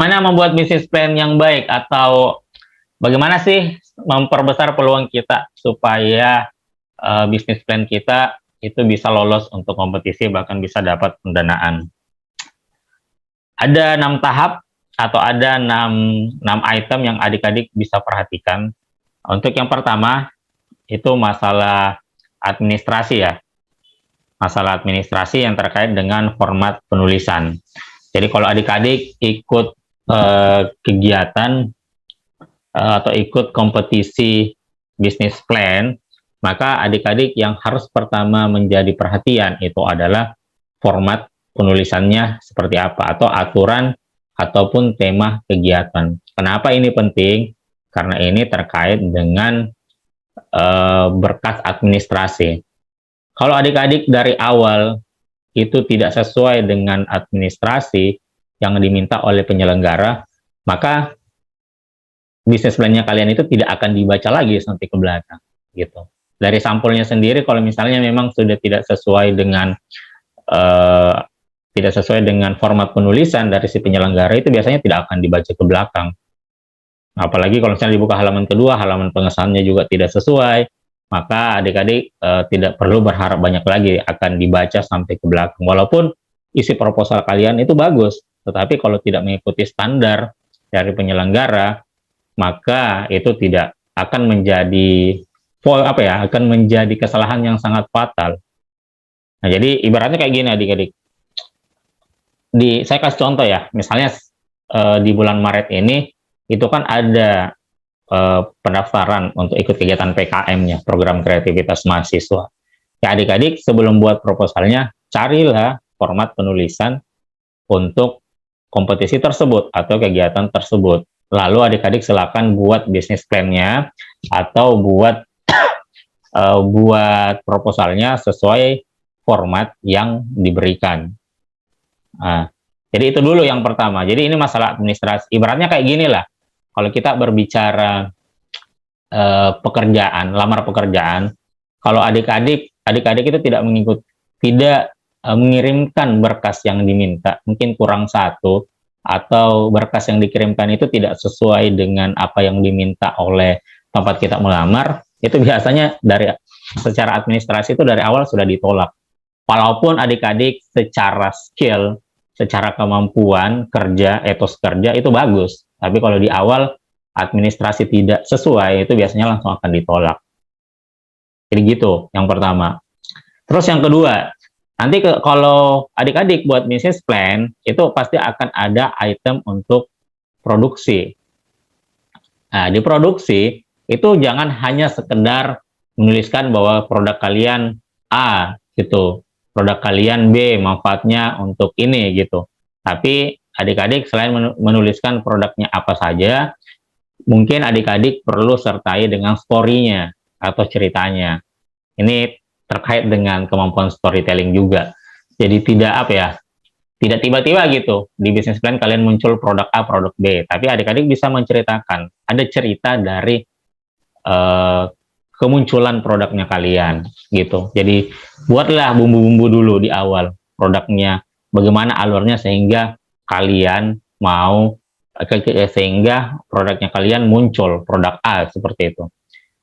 Mana membuat bisnis plan yang baik atau bagaimana sih memperbesar peluang kita supaya bisnis plan kita itu bisa lolos untuk kompetisi bahkan bisa dapat pendanaan. Ada 6 tahap atau ada 6 item yang adik-adik bisa perhatikan. Untuk yang pertama itu masalah administrasi ya. Masalah administrasi yang terkait dengan format penulisan. Jadi kalau adik-adik ikut kegiatan atau ikut kompetisi bisnis plan, maka adik-adik yang harus pertama menjadi perhatian itu adalah format penulisannya seperti apa, atau aturan ataupun tema kegiatan. Kenapa ini penting? Karena ini terkait dengan berkas administrasi. Kalau adik-adik dari awal itu tidak sesuai dengan administrasi yang diminta oleh penyelenggara, maka bisnis plan-nya kalian itu tidak akan dibaca lagi sampai ke belakang gitu. Dari sampulnya sendiri, kalau misalnya memang sudah tidak sesuai dengan format penulisan dari si penyelenggara, itu biasanya tidak akan dibaca ke belakang. Apalagi kalau misalnya dibuka halaman kedua, halaman pengesahannya juga tidak sesuai, maka adik-adik tidak perlu berharap banyak lagi akan dibaca sampai ke belakang. Walaupun isi proposal kalian itu bagus, tetapi kalau tidak mengikuti standar dari penyelenggara, maka itu tidak akan menjadi akan menjadi kesalahan yang sangat fatal. Nah, jadi ibaratnya kayak gini adik-adik. Saya kasih contoh ya, misalnya di bulan Maret ini itu kan ada pendaftaran untuk ikut kegiatan PKM-nya, program kreativitas mahasiswa. Ya adik-adik sebelum buat proposalnya, carilah format penulisan untuk kompetisi tersebut atau kegiatan tersebut. Lalu adik-adik silakan buat bisnis plan-nya atau buat proposalnya sesuai format yang diberikan. Nah, jadi itu dulu yang pertama. Jadi ini masalah administrasi. Ibaratnya kayak gini lah. Kalau kita berbicara pekerjaan, lamar pekerjaan, kalau adik-adik itu tidak mengirimkan berkas yang diminta, mungkin kurang satu, atau berkas yang dikirimkan itu tidak sesuai dengan apa yang diminta oleh tempat kita melamar, itu biasanya secara administrasi itu dari awal sudah ditolak. Walaupun adik-adik secara skill, secara kemampuan kerja, etos kerja itu bagus, tapi kalau di awal administrasi tidak sesuai, itu biasanya langsung akan ditolak. Jadi gitu, yang pertama. Terus yang kedua, nanti kalau adik-adik buat bisnis plan, itu pasti akan ada item untuk produksi. Nah, di produksi, itu jangan hanya sekedar menuliskan bahwa produk kalian A, gitu. Produk kalian B, manfaatnya untuk ini, gitu. Tapi adik-adik selain menuliskan produknya apa saja, mungkin adik-adik perlu sertai dengan story-nya atau ceritanya. Ini terkait dengan kemampuan storytelling juga. Jadi tidak tidak tiba-tiba gitu di bisnis plan kalian muncul produk A, produk B, tapi adik-adik bisa menceritakan, ada cerita dari kemunculan produknya kalian gitu. Jadi buatlah bumbu-bumbu dulu di awal produknya, bagaimana alurnya sehingga kalian mau sehingga produknya kalian muncul produk A seperti itu.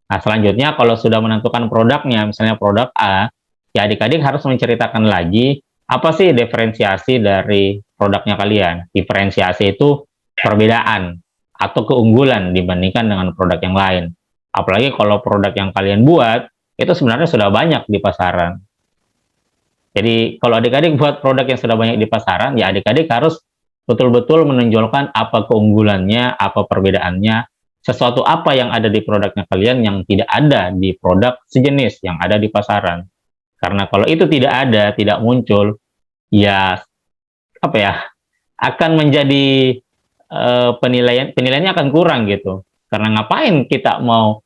Nah, selanjutnya kalau sudah menentukan produknya, misalnya produk A, ya adik-adik harus menceritakan lagi apa sih diferensiasi dari produknya kalian. Diferensiasi itu perbedaan atau keunggulan dibandingkan dengan produk yang lain. Apalagi kalau produk yang kalian buat itu sebenarnya sudah banyak di pasaran. Jadi kalau adik-adik buat produk yang sudah banyak di pasaran, ya adik-adik harus betul-betul menonjolkan apa keunggulannya, apa perbedaannya, sesuatu apa yang ada di produknya kalian yang tidak ada di produk sejenis yang ada di pasaran. Karena kalau itu tidak ada, tidak muncul, ya akan menjadi penilaiannya akan kurang gitu. Karena ngapain kita mau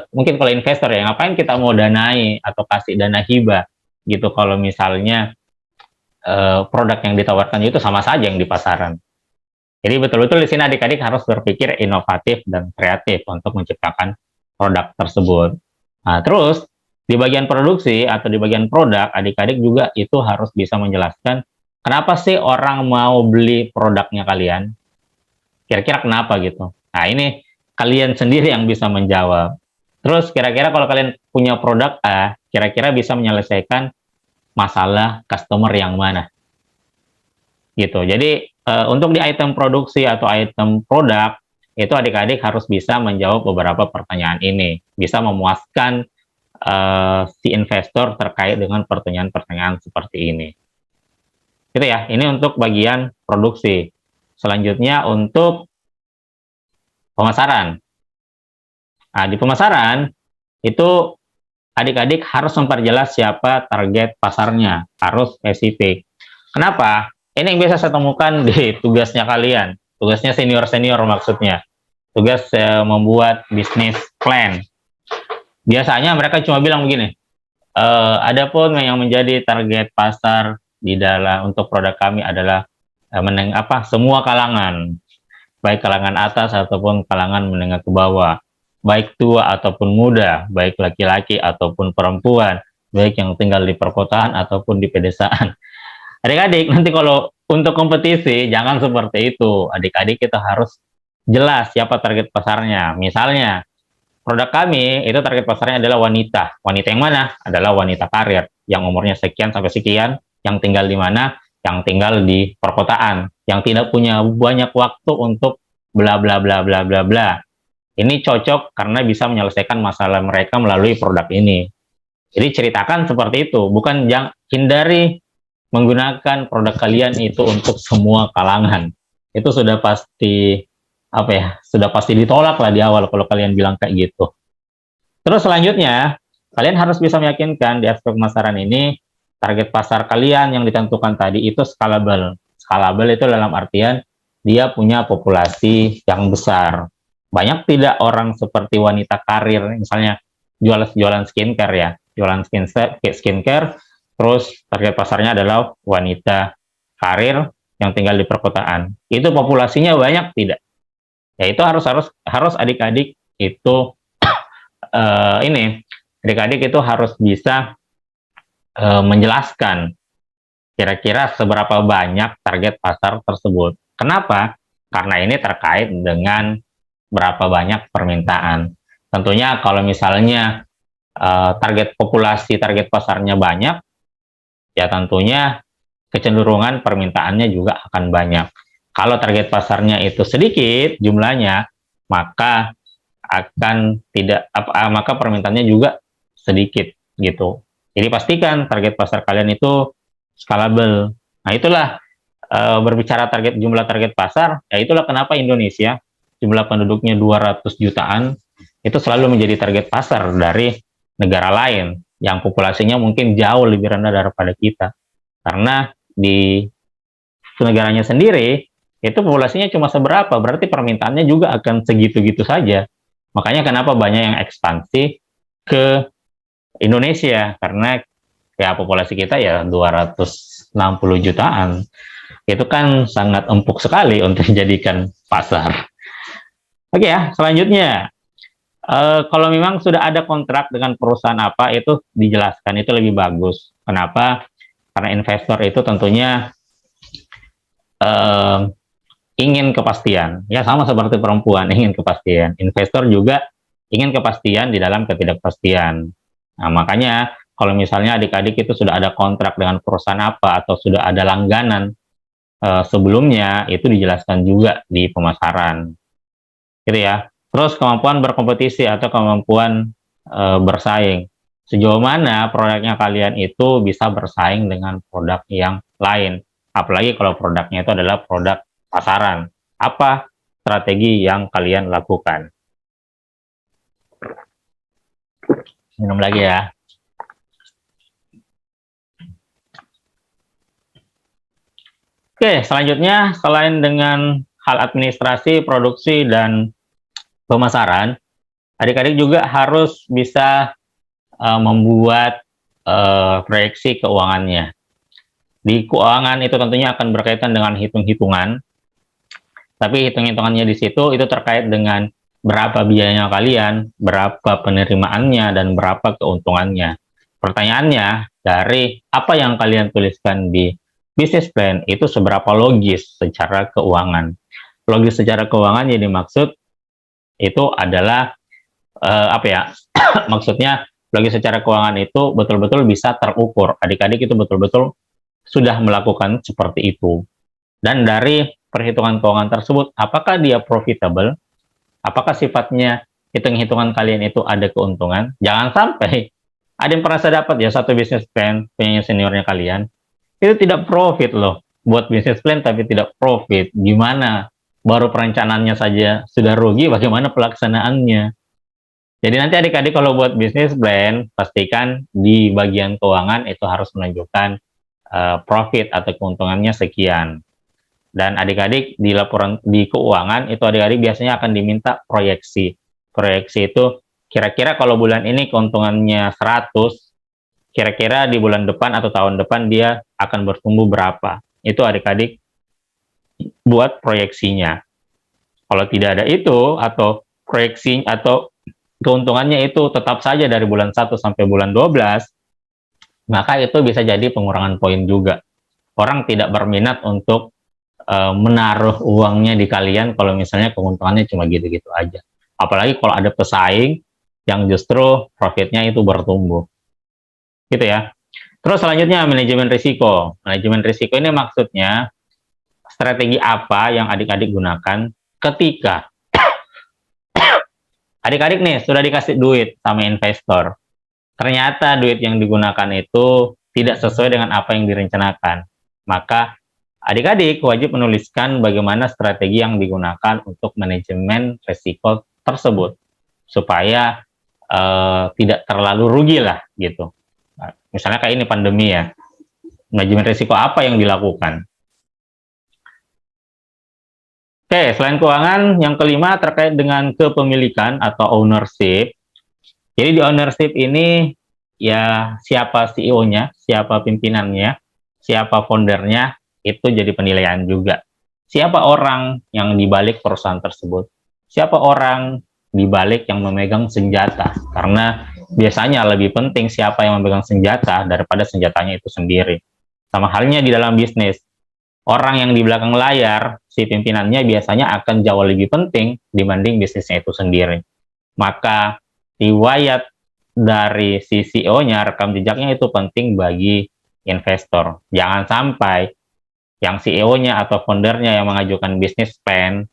mungkin kalau investor ya, ngapain kita mau danai atau kasih dana hibah gitu kalau misalnya produk yang ditawarkan itu sama saja yang di pasaran. Jadi betul-betul di sini adik-adik harus berpikir inovatif dan kreatif untuk menciptakan produk tersebut. Nah, terus di bagian produksi atau di bagian produk, adik-adik juga itu harus bisa menjelaskan kenapa sih orang mau beli produknya kalian. Kira-kira kenapa gitu. Nah, ini kalian sendiri yang bisa menjawab. Terus kira-kira kalau kalian punya produk A, kira-kira bisa menyelesaikan masalah customer yang mana? Gitu. Jadi untuk di item produksi atau item produk, itu adik-adik harus bisa menjawab beberapa pertanyaan ini. Bisa memuaskan si investor terkait dengan pertanyaan-pertanyaan seperti ini. Gitu ya, ini untuk bagian produksi. Selanjutnya untuk pemasaran. Nah, di pemasaran itu adik-adik harus memperjelas siapa target pasarnya, harus spesifik. Kenapa? Ini yang biasa saya temukan di tugasnya kalian, tugasnya senior-senior maksudnya. Tugas membuat bisnis plan. Biasanya mereka cuma bilang begini, adapun yang menjadi target pasar di dalam untuk produk kami adalah semua kalangan, baik kalangan atas ataupun kalangan menengah ke bawah, baik tua ataupun muda, baik laki-laki ataupun perempuan, baik yang tinggal di perkotaan ataupun di pedesaan. Adik-adik, nanti kalau untuk kompetisi jangan seperti itu. Adik-adik kita harus jelas siapa target pasarnya. Misalnya, produk kami itu target pasarnya adalah wanita. Wanita yang mana? Adalah wanita karir yang umurnya sekian sampai sekian, yang tinggal di mana? Yang tinggal di perkotaan, yang tidak punya banyak waktu untuk bla bla bla bla bla bla. Ini cocok karena bisa menyelesaikan masalah mereka melalui produk ini. Jadi ceritakan seperti itu, bukan hindari menggunakan produk kalian itu untuk semua kalangan. Itu sudah pasti sudah pasti ditolak lah di awal kalau kalian bilang kayak gitu. Terus selanjutnya, kalian harus bisa meyakinkan di aspek pemasaran ini target pasar kalian yang ditentukan tadi itu scalable. Scalable itu dalam artian dia punya populasi yang besar. Banyak tidak orang seperti wanita karir, misalnya jualan skincare ya, jualan skincare, terus target pasarnya adalah wanita karir yang tinggal di perkotaan. Itu populasinya banyak tidak? Ya itu harus adik-adik itu adik-adik itu harus bisa menjelaskan kira-kira seberapa banyak target pasar tersebut. Kenapa? Karena ini terkait dengan berapa banyak permintaan. Tentunya kalau misalnya target pasarnya banyak, ya tentunya kecenderungan permintaannya juga akan banyak. Kalau target pasarnya itu sedikit jumlahnya, maka maka permintaannya juga sedikit gitu. Jadi pastikan target pasar kalian itu scalable. Nah, itulah berbicara jumlah target pasar, ya itulah kenapa Indonesia jumlah penduduknya 200 jutaan itu selalu menjadi target pasar dari negara lain yang populasinya mungkin jauh lebih rendah daripada kita. Karena di negaranya sendiri itu populasinya cuma seberapa, berarti permintaannya juga akan segitu-gitu saja. Makanya kenapa banyak yang ekspansi ke Indonesia, karena ya populasi kita ya 260 jutaan. Itu kan sangat empuk sekali untuk dijadikan pasar. Oke ya, selanjutnya. Kalau memang sudah ada kontrak dengan perusahaan apa, itu dijelaskan, itu lebih bagus. Kenapa? Karena investor itu tentunya ingin kepastian. Ya sama seperti perempuan, ingin kepastian. Investor juga ingin kepastian di dalam ketidakpastian. Nah, makanya kalau misalnya adik-adik itu sudah ada kontrak dengan perusahaan apa atau sudah ada langganan sebelumnya, itu dijelaskan juga di pemasaran. Gitu ya. Terus kemampuan berkompetisi atau kemampuan bersaing. Sejauh mana produknya kalian itu bisa bersaing dengan produk yang lain. Apalagi kalau produknya itu adalah produk pasaran. Apa strategi yang kalian lakukan? Minum lagi ya. Oke, selanjutnya selain dengan hal administrasi, produksi, dan pemasaran, adik-adik juga harus bisa membuat proyeksi keuangannya. Di keuangan itu tentunya akan berkaitan dengan hitung-hitungan, tapi hitung-hitungannya di situ itu terkait dengan berapa biayanya kalian, berapa penerimaannya, dan berapa keuntungannya. Pertanyaannya, dari apa yang kalian tuliskan di business plan itu seberapa logis secara keuangan. logis secara keuangan yang dimaksud itu adalah apa ya? Maksudnya logis secara keuangan itu betul-betul bisa terukur. Adik-adik itu betul-betul sudah melakukan seperti itu. Dan dari perhitungan keuangan tersebut, apakah dia profitable? Apakah sifatnya hitung-hitungan kalian itu ada keuntungan? Jangan sampai ada yang pernah saya dapat ya, satu bisnis plan punya seniornya kalian itu tidak profit loh, buat bisnis plan tapi tidak profit. Gimana? Baru perencanaannya saja sudah rugi, bagaimana pelaksanaannya? Jadi nanti adik-adik kalau buat bisnis plan, pastikan di bagian keuangan itu harus menunjukkan profit atau keuntungannya sekian. Dan adik-adik di laporan di keuangan itu adik-adik biasanya akan diminta proyeksi. Proyeksi itu kira-kira kalau bulan ini keuntungannya 100, kira-kira di bulan depan atau tahun depan dia akan bertumbuh berapa. Itu adik-adik buat proyeksinya. Kalau tidak ada itu, atau proyeksi atau keuntungannya itu tetap saja dari bulan 1 sampai bulan 12, maka itu bisa jadi pengurangan poin juga. Orang tidak berminat untuk menaruh uangnya di kalian kalau misalnya keuntungannya cuma gitu-gitu aja. Apalagi kalau ada pesaing yang justru profitnya itu bertumbuh. Gitu ya. Terus selanjutnya manajemen risiko. Manajemen risiko ini maksudnya strategi apa yang adik-adik gunakan ketika adik-adik nih sudah dikasih duit sama investor. Ternyata duit yang digunakan itu tidak sesuai dengan apa yang direncanakan. Maka adik-adik wajib menuliskan bagaimana strategi yang digunakan untuk manajemen risiko tersebut supaya tidak terlalu rugi lah gitu. Nah, misalnya kayak ini pandemi ya, manajemen risiko apa yang dilakukan? Oke, selain keuangan, yang kelima terkait dengan kepemilikan atau ownership. Jadi di ownership ini ya siapa CEO-nya, siapa pimpinannya, siapa foundernya, itu jadi penilaian juga. Siapa orang yang dibalik perusahaan tersebut? Siapa orang dibalik yang memegang senjata? Karena biasanya lebih penting siapa yang memegang senjata daripada senjatanya itu sendiri. Sama halnya di dalam bisnis. Orang yang di belakang layar, si pimpinannya biasanya akan jauh lebih penting dibanding bisnisnya itu sendiri. Maka riwayat dari si CEO-nya, rekam jejaknya itu penting bagi investor. Jangan sampai yang CEO-nya atau foundernya yang mengajukan bisnis plan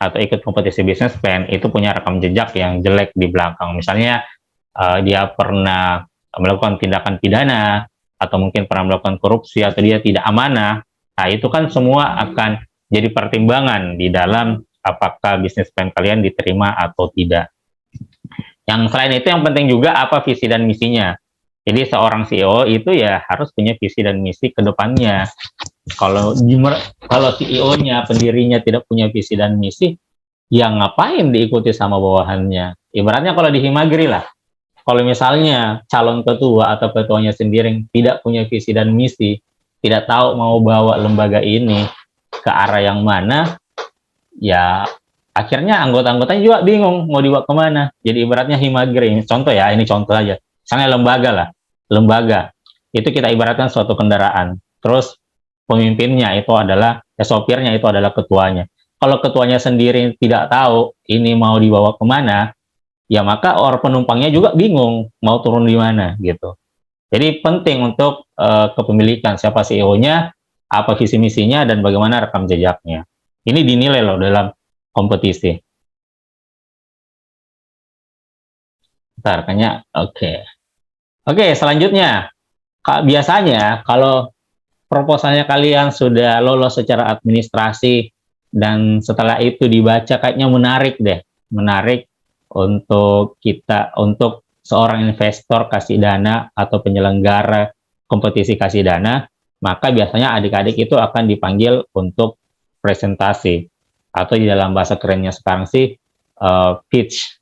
atau ikut kompetisi bisnis plan itu punya rekam jejak yang jelek di belakang. Misalnya dia pernah melakukan tindakan pidana atau mungkin pernah melakukan korupsi atau dia tidak amanah. Nah, itu kan semua akan jadi pertimbangan di dalam apakah bisnis plan kalian diterima atau tidak. Yang selain itu yang penting juga apa visi dan misinya. Jadi seorang CEO itu ya harus punya visi dan misi ke depannya. Kalau CEO-nya, pendirinya tidak punya visi dan misi, ya ngapain diikuti sama bawahannya? Ibaratnya kalau di Himagiri lah, kalau misalnya calon ketua atau ketuanya sendiri tidak punya visi dan misi, tidak tahu mau bawa lembaga ini ke arah yang mana, ya akhirnya anggota-anggotanya juga bingung mau dibawa kemana. Jadi ibaratnya Himagiri, contoh ya, ini contoh aja. Misalnya lembaga lah, lembaga itu kita ibaratkan suatu kendaraan. Terus pemimpinnya itu adalah, sopirnya itu adalah ketuanya. Kalau ketuanya sendiri tidak tahu ini mau dibawa kemana, ya maka orang penumpangnya juga bingung mau turun di mana gitu. Jadi penting untuk kepemilikan, siapa CEO-nya, apa visi misinya, dan bagaimana rekam jejaknya. Ini dinilai loh dalam kompetisi. Bentar, kayaknya oke. Oke, selanjutnya. Biasanya kalau proposalnya kalian sudah lolos secara administrasi dan setelah itu dibaca kayaknya menarik deh. Menarik untuk kita, untuk seorang investor kasih dana atau penyelenggara kompetisi kasih dana, maka biasanya adik-adik itu akan dipanggil untuk presentasi, atau di dalam bahasa kerennya sekarang sih pitch.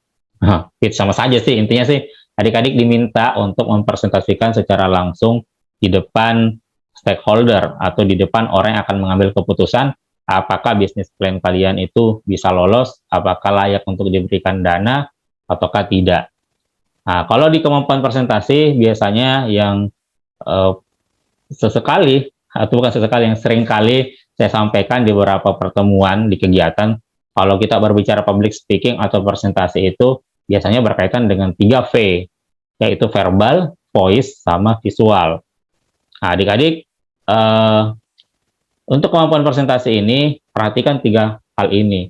Pitch sama saja sih, intinya sih adik-adik diminta untuk mempresentasikan secara langsung di depan stakeholder atau di depan orang yang akan mengambil keputusan apakah bisnis plan kalian itu bisa lolos, apakah layak untuk diberikan dana ataukah tidak. Nah, kalau di kemampuan presentasi biasanya yang sesekali, atau bukan sesekali, yang sering kali saya sampaikan di beberapa pertemuan di kegiatan, kalau kita berbicara public speaking atau presentasi itu biasanya berkaitan dengan 3V, yaitu verbal, voice, sama visual. Nah, adik-adik, untuk kemampuan presentasi ini, perhatikan 3 hal ini.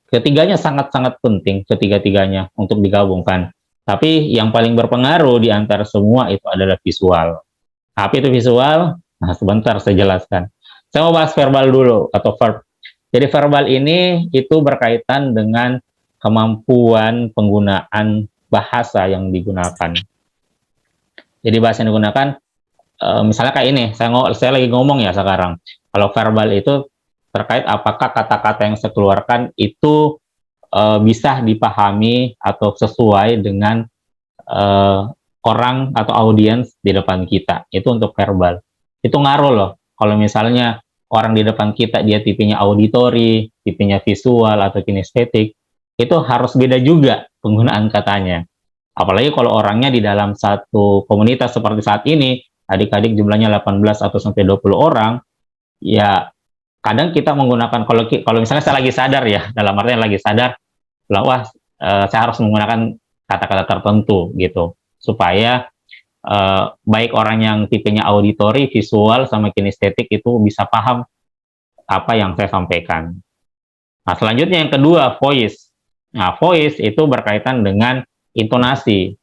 Ketiganya sangat-sangat penting, ketiga-tiganya untuk digabungkan. Tapi yang paling berpengaruh di antara semua itu adalah visual. Apa itu visual? Nah, sebentar saya jelaskan. Saya mau bahas verbal dulu, atau verb. Jadi verbal ini itu berkaitan dengan kemampuan penggunaan bahasa yang digunakan. Jadi bahasa yang digunakan, misalnya kayak ini, saya lagi ngomong ya sekarang. Kalau verbal itu terkait apakah kata-kata yang saya keluarkan itu bisa dipahami atau sesuai dengan orang atau audiens di depan kita. Itu untuk verbal. Itu ngaruh loh. Kalau misalnya orang di depan kita dia tipenya auditory, tipenya visual atau kinestetik, itu harus beda juga penggunaan katanya. Apalagi kalau orangnya di dalam satu komunitas seperti saat ini, adik-adik jumlahnya 18 atau sampai 20 orang, ya kadang kita menggunakan, kalau misalnya saya lagi sadar ya, dalam artian lagi sadar, wah saya harus menggunakan kata-kata tertentu gitu, supaya baik orang yang tipenya auditory, visual, sama kinestetik itu bisa paham apa yang saya sampaikan. Nah, selanjutnya yang kedua, voice. Nah, voice itu berkaitan dengan intonasi,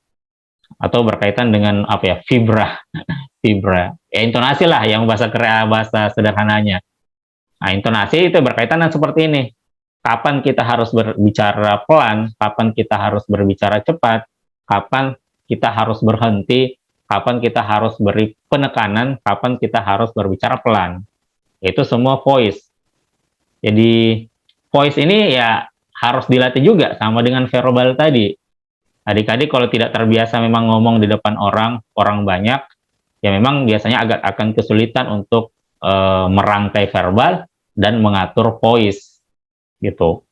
atau berkaitan dengan apa ya, vibra. Vibra. Ya, intonasi lah yang bahasa sederhananya. Nah, intonasi itu berkaitan dengan seperti ini. Kapan kita harus berbicara pelan, kapan kita harus berbicara cepat, kapan kita harus berhenti, kapan kita harus beri penekanan, kapan kita harus berbicara pelan. Itu semua voice. Jadi voice ini ya harus dilatih juga sama dengan verbal tadi. Adik-adik kalau tidak terbiasa memang ngomong di depan orang banyak, ya memang biasanya agak akan kesulitan untuk merangkai verbal dan mengatur voice gitu.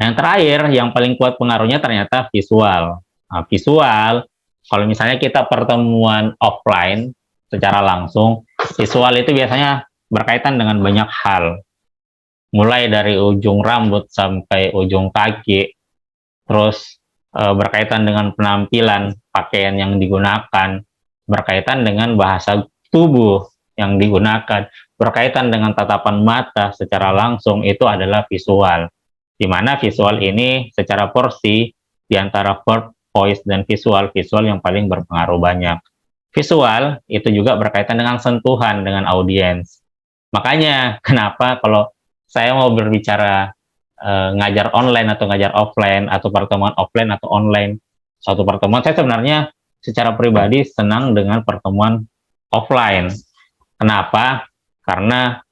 Yang terakhir, yang paling kuat pengaruhnya ternyata visual. Nah, visual, kalau misalnya kita pertemuan offline secara langsung, visual itu biasanya berkaitan dengan banyak hal. Mulai dari ujung rambut sampai ujung kaki, terus berkaitan dengan penampilan, pakaian yang digunakan, berkaitan dengan bahasa tubuh yang digunakan, berkaitan dengan tatapan mata secara langsung, itu adalah visual. Di mana visual ini secara porsi di antara verb, voice, dan visual yang paling berpengaruh banyak. Visual itu juga berkaitan dengan sentuhan dengan audiens. Makanya kenapa kalau saya mau berbicara ngajar online atau ngajar offline, atau pertemuan offline atau online, suatu pertemuan, saya sebenarnya secara pribadi senang dengan pertemuan offline. Kenapa? Karena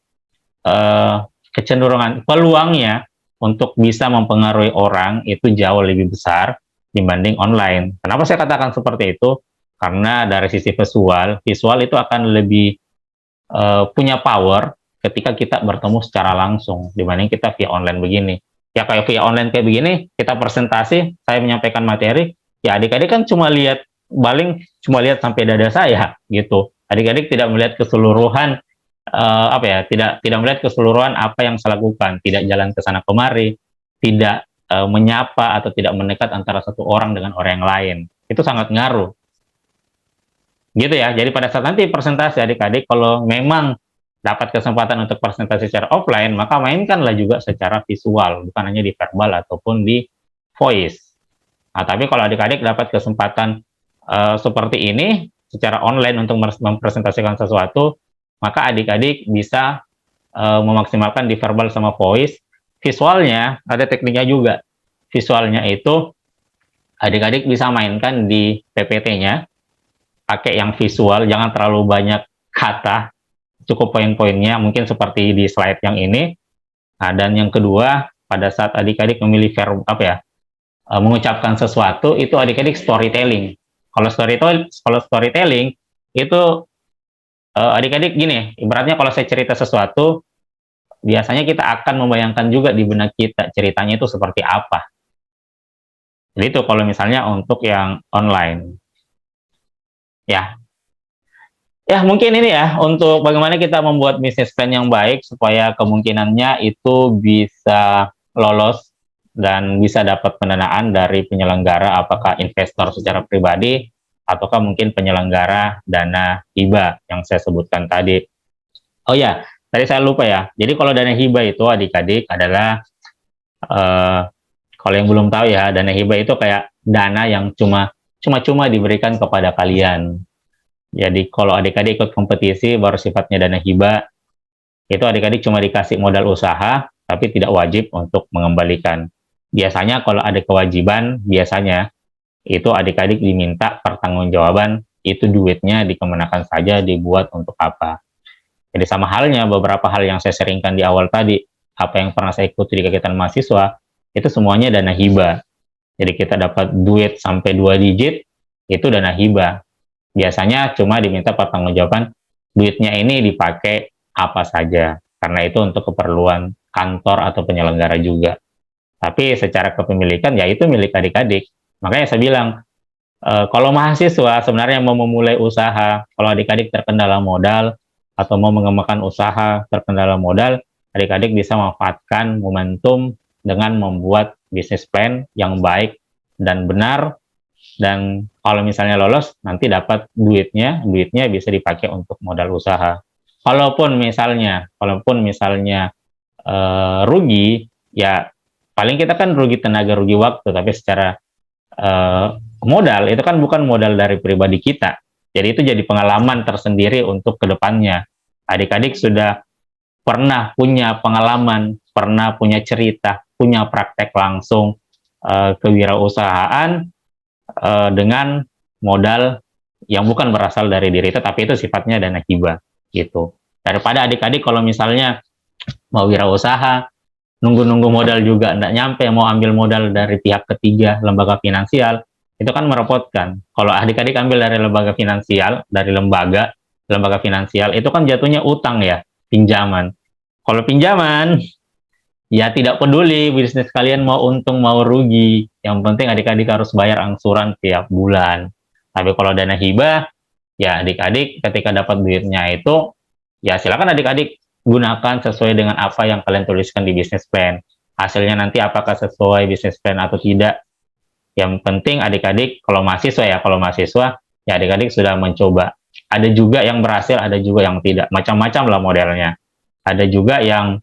kecenderungan peluangnya untuk bisa mempengaruhi orang itu jauh lebih besar dibanding online. Kenapa saya katakan seperti itu? Karena dari sisi visual itu akan lebih punya power ketika kita bertemu secara langsung dibanding kita via online begini. Ya kayak via online kayak begini, kita presentasi, saya menyampaikan materi, ya adik-adik kan cuma lihat sampai dada saya gitu. Adik-adik tidak melihat keseluruhan tidak melihat keseluruhan apa yang saya lakukan, tidak jalan ke sana kemari, tidak menyapa atau tidak mendekat antara satu orang dengan orang yang lain. Itu sangat ngaruh. Gitu ya. Jadi pada saat nanti presentasi, adik-adik kalau memang dapat kesempatan untuk presentasi secara offline, maka mainkanlah juga secara visual, bukan hanya di verbal ataupun di voice. Nah, tapi kalau adik-adik dapat kesempatan seperti ini secara online untuk mempresentasikan sesuatu, maka adik-adik bisa memaksimalkan di verbal sama voice. Visualnya ada tekniknya juga. Visualnya itu adik-adik bisa mainkan di PPT-nya, pakai yang visual, jangan terlalu banyak kata, cukup poin-poinnya, mungkin seperti di slide yang ini. Nah, dan yang kedua, pada saat adik-adik memilih mengucapkan sesuatu, itu adik-adik storytelling. Kalau storytelling itu adik-adik gini, ibaratnya kalau saya cerita sesuatu, biasanya kita akan membayangkan juga di benak kita ceritanya itu seperti apa. Jadi itu kalau misalnya untuk yang online. Ya. Ya, mungkin ini ya, untuk bagaimana kita membuat bisnis plan yang baik supaya kemungkinannya itu bisa lolos dan bisa dapat pendanaan dari penyelenggara, apakah investor secara pribadi, ataukah mungkin penyelenggara dana hibah yang saya sebutkan tadi. Oh ya, tadi saya lupa ya. Jadi kalau dana hibah itu adik-adik adalah, eh, kalau yang belum tahu ya, dana hibah itu kayak dana yang cuma-cuma diberikan kepada kalian. Jadi kalau adik-adik ikut kompetisi baru sifatnya dana hibah, itu adik-adik cuma dikasih modal usaha, tapi tidak wajib untuk mengembalikan. Biasanya kalau ada kewajiban, biasanya itu adik-adik diminta pertanggungjawaban, itu duitnya dikemanakan saja, dibuat untuk apa. Jadi sama halnya beberapa hal yang saya seringkan di awal tadi, apa yang pernah saya ikuti di kegiatan mahasiswa, itu semuanya dana hibah. Jadi kita dapat duit sampai 2 digit, itu dana hibah. Biasanya cuma diminta pertanggungjawaban, duitnya ini dipakai apa saja, karena itu untuk keperluan kantor atau penyelenggara juga. Tapi secara kepemilikan ya itu milik adik-adik. Makanya saya bilang, kalau mahasiswa sebenarnya mau memulai usaha, kalau adik-adik terkendala modal atau mau mengembangkan usaha terkendala modal, adik-adik bisa memanfaatkan momentum dengan membuat bisnis plan yang baik dan benar, dan kalau misalnya lolos nanti dapat duitnya bisa dipakai untuk modal usaha. Kalaupun misalnya rugi, ya paling kita kan rugi tenaga, rugi waktu, tapi secara modal itu kan bukan modal dari pribadi kita. Jadi itu jadi pengalaman tersendiri untuk kedepannya. Adik-adik sudah pernah punya pengalaman, pernah punya cerita, punya praktek langsung kewirausahaan dengan modal yang bukan berasal dari diri, tetapi itu sifatnya dana hibah gitu. Daripada adik-adik kalau misalnya mau wirausaha, nunggu-nunggu modal juga enggak nyampe, mau ambil modal dari pihak ketiga, lembaga finansial, itu kan merepotkan. Kalau adik-adik ambil dari lembaga finansial, dari lembaga finansial, itu kan jatuhnya utang ya, pinjaman. Kalau pinjaman, ya tidak peduli bisnis kalian mau untung mau rugi, yang penting adik-adik harus bayar angsuran tiap bulan. Tapi kalau dana hibah, ya adik-adik ketika dapat duitnya itu, ya silakan adik-adik gunakan sesuai dengan apa yang kalian tuliskan di bisnis plan. Hasilnya nanti apakah sesuai bisnis plan atau tidak, yang penting adik-adik, kalau mahasiswa ya adik-adik sudah mencoba. Ada juga yang berhasil, ada juga yang tidak, macam-macam lah modelnya. Ada juga yang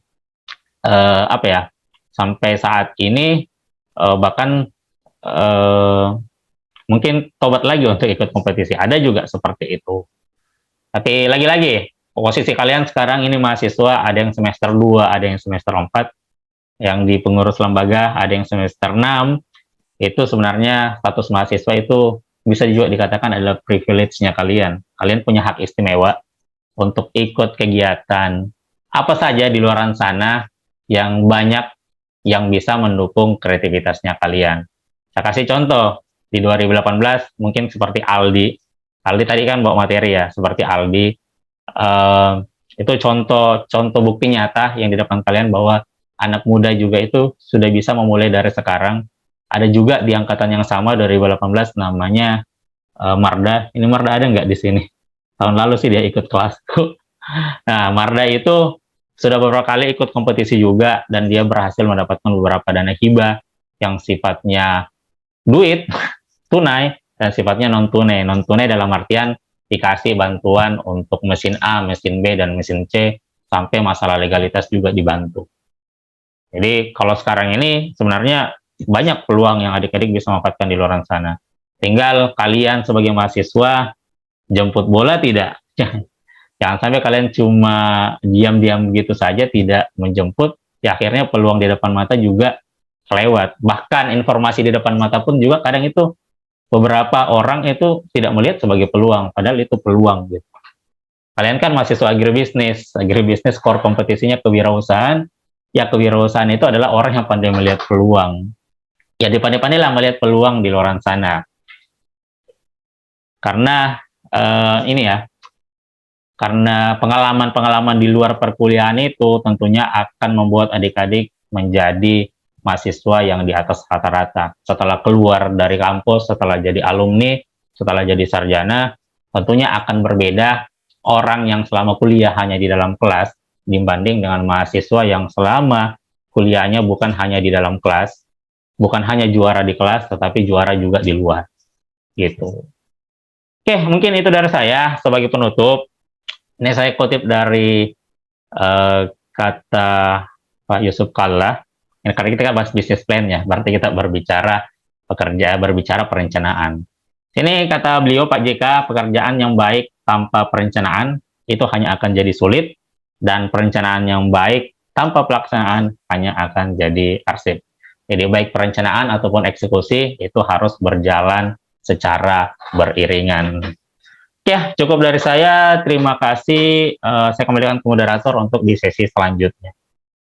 apa ya, sampai saat ini bahkan mungkin tobat lagi untuk ikut kompetisi. Ada juga seperti itu. Tapi lagi-lagi, posisi kalian sekarang ini mahasiswa, ada yang semester 2, ada yang semester 4, yang di pengurus lembaga, ada yang semester 6, itu sebenarnya status mahasiswa itu bisa juga dikatakan adalah privilege-nya kalian. Kalian punya hak istimewa untuk ikut kegiatan apa saja di luar sana yang banyak yang bisa mendukung kreativitasnya kalian. Saya kasih contoh, di 2018 mungkin seperti Aldi. Aldi tadi kan bawa materi ya, seperti Aldi. Itu contoh bukti nyata yang di depan kalian bahwa anak muda juga itu sudah bisa memulai dari sekarang. Ada juga di angkatan yang sama 2018 namanya Marda. Ini Marda ada nggak di sini? Tahun lalu sih dia ikut kelasku. Nah, Marda itu sudah beberapa kali ikut kompetisi juga, dan dia berhasil mendapatkan beberapa dana hibah yang sifatnya duit, tunai, dan sifatnya non-tunai. Non-tunai dalam artian dikasih bantuan untuk mesin A, mesin B, dan mesin C, sampai masalah legalitas juga dibantu. Jadi kalau sekarang ini sebenarnya banyak peluang yang adik-adik bisa manfaatkan di luar sana. Tinggal kalian sebagai mahasiswa jemput bola tidak. Jangan sampai kalian cuma diam-diam begitu saja, tidak menjemput, ya akhirnya peluang di depan mata juga kelewat. Bahkan informasi di depan mata pun juga kadang itu beberapa orang itu tidak melihat sebagai peluang, padahal itu peluang gitu. Kalian kan mahasiswa agribisnis core kompetisinya kewirausahaan, ya kewirausahaan itu adalah orang yang pandai melihat peluang. Ya dipandai-pandai lah melihat peluang di luar sana. Karena ini ya, karena pengalaman-pengalaman di luar perkuliahan itu tentunya akan membuat adik-adik menjadi mahasiswa yang di atas rata-rata. Setelah keluar dari kampus, setelah jadi alumni, setelah jadi sarjana, tentunya akan berbeda orang yang selama kuliah hanya di dalam kelas dibanding dengan mahasiswa yang selama kuliahnya bukan hanya di dalam kelas, bukan hanya juara di kelas, tetapi juara juga di luar. Gitu. Oke, mungkin itu dari saya sebagai penutup. Ini saya kutip dari kata Pak Yusuf Kalla. Ini karena kita kan bahas bisnis plan ya, berarti kita berbicara pekerja, berbicara perencanaan. Ini kata beliau Pak JK, pekerjaan yang baik tanpa perencanaan itu hanya akan jadi sulit, dan perencanaan yang baik tanpa pelaksanaan hanya akan jadi arsip. Jadi baik perencanaan ataupun eksekusi itu harus berjalan secara beriringan. Ya, cukup dari saya. Terima kasih. Saya kembalikan ke moderator untuk di sesi selanjutnya.